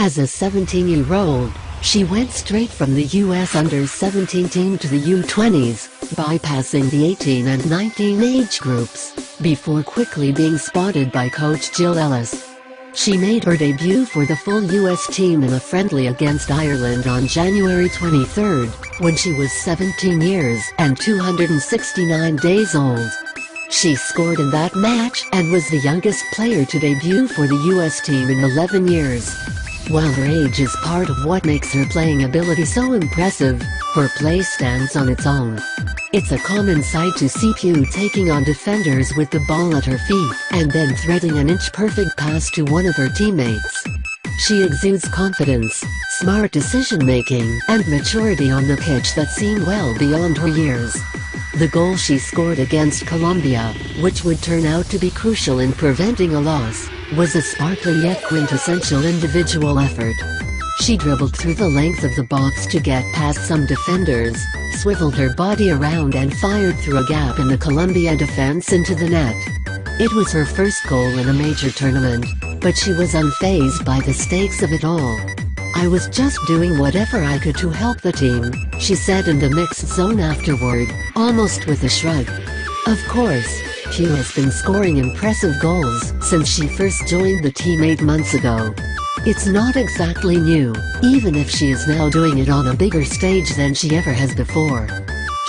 As a 17-year-old, she went straight from the U.S. under-17 team to the U20s, bypassing the 18 and 19 age groups, before quickly being spotted by coach Jill Ellis. She made her debut for the full U.S. team in a friendly against Ireland on January 23, when she was 17 years and 269 days old. She scored in that match and was the youngest player to debut for the U.S. team in 11 years. While her age is part of what makes her playing ability so impressive, her play stands on its own. It's a common sight to see Pugh taking on defenders with the ball at her feet and then threading an inch-perfect pass to one of her teammates. She exudes confidence, smart decision-making, and maturity on the pitch that seem well beyond her years. The goal she scored against Colombia, which would turn out to be crucial in preventing a loss, was a sparkling yet quintessential individual effort. She dribbled through the length of the box to get past some defenders, swiveled her body around and fired through a gap in the Colombia defense into the net. It was her first goal in a major tournament, but she was unfazed by the stakes of it all. "I was just doing whatever I could to help the team," she said in the mixed zone afterward, almost with a shrug. Of course, Pugh has been scoring impressive goals since she first joined the team 8 months ago. It's not exactly new, even if she is now doing it on a bigger stage than she ever has before.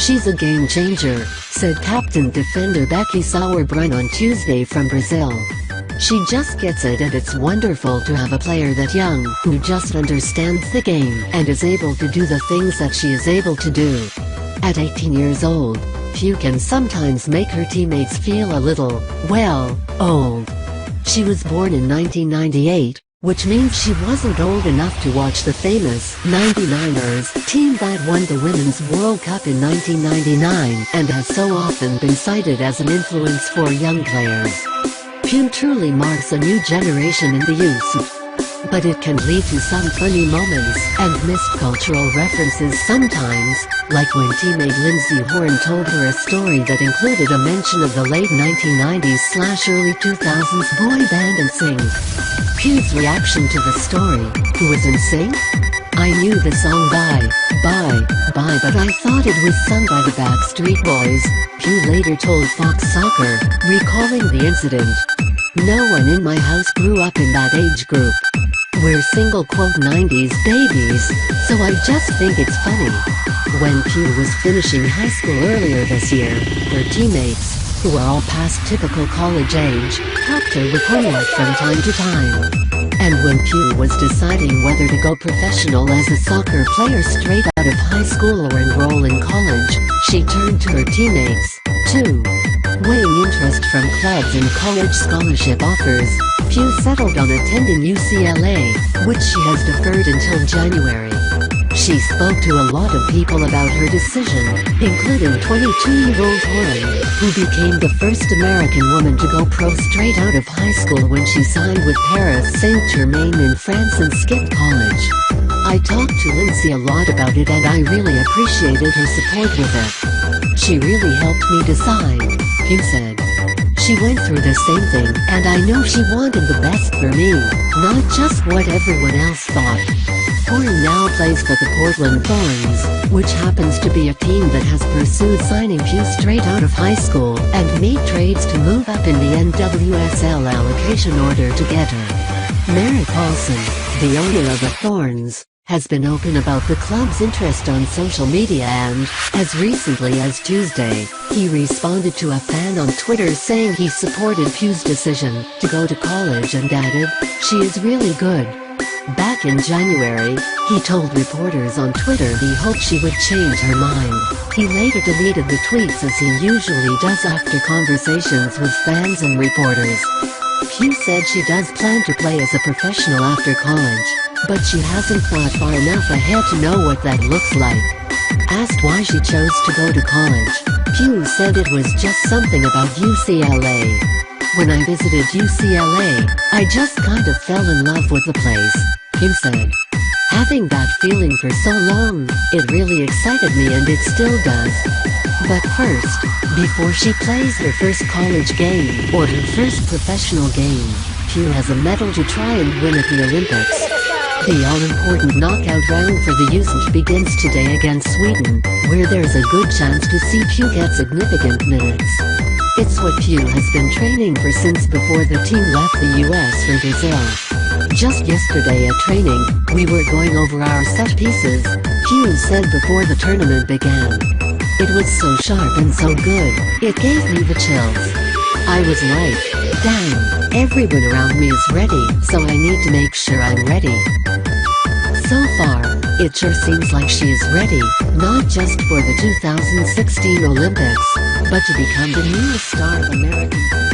"She's a game changer," said captain defender Becky Sauerbrunn on Tuesday from Brazil. "She just gets it, and it's wonderful to have a player that young who just understands the game and is able to do the things that she is able to do." At 18 years old, Pugh can sometimes make her teammates feel a little, well, old. She was born in 1998, which means she wasn't old enough to watch the famous 99ers team that won the Women's World Cup in 1999 and has so often been cited as an influence for young players. Pugh truly marks a new generation in the youth. But it can lead to some funny moments and missed cultural references sometimes, like when teammate Lindsay Horan told her a story that included a mention of the late 1990s/early 2000s boy band NSYNC. Pugh's reaction to the story: "Who was NSYNC? I knew the song Bye, but I thought it was sung by the Backstreet Boys," Pugh later told Fox Soccer, recalling the incident. "No one in my house grew up in that age group. We're single '90s babies, so I just think it's funny." When Pugh was finishing high school earlier this year, her teammates, who are all past typical college age, helped her with homework from time to time. And when Pugh was deciding whether to go professional as a soccer player straight out of high school or enroll in college, she turned to her teammates, too. Weighing interest from clubs and college scholarship offers, Pugh settled on attending UCLA, which she has deferred until January. She spoke to a lot of people about her decision, including 22-year-old Horan, who became the first American woman to go pro straight out of high school when she signed with Paris Saint-Germain in France and skipped college. "I talked to Lindsay a lot about it and I really appreciated her support with it. She really helped me decide," Pugh said. "She went through the same thing, and I know she wanted the best for me, not just what everyone else thought." Horan now plays for the Portland Thorns, which happens to be a team that has pursued signing Pugh straight out of high school and made trades to move up in the NWSL allocation order to get her. Merritt Paulson, the owner of the Thorns, has been open about the club's interest on social media and, as recently as Tuesday, he responded to a fan on Twitter saying he supported Pugh's decision to go to college and added, "She is really good." Back in January, he told reporters on Twitter he hoped she would change her mind. He later deleted the tweets as he usually does after conversations with fans and reporters. Pugh said she does plan to play as a professional after college, but she hasn't thought far enough ahead to know what that looks like. Asked why she chose to go to college, Pugh said it was just something about UCLA. "When I visited UCLA, I just kind of fell in love with the place," Pugh said. "Having that feeling for so long, it really excited me and it still does." But first, before she plays her first college game or her first professional game, Pugh has a medal to try and win at the Olympics. The all-important knockout round for the U17 begins today against Sweden, where there's a good chance to see Pugh get significant minutes. It's what Pugh has been training for since before the team left the US for Brazil. Just yesterday at training, we were going over our set pieces, Pugh said before the tournament began. It was so sharp and so good, it gave me the chills. I was like, dang, everyone around me is ready, so I need to make sure I'm ready. So far, it sure seems like she is ready, not just for the 2016 Olympics, but to become the newest star of American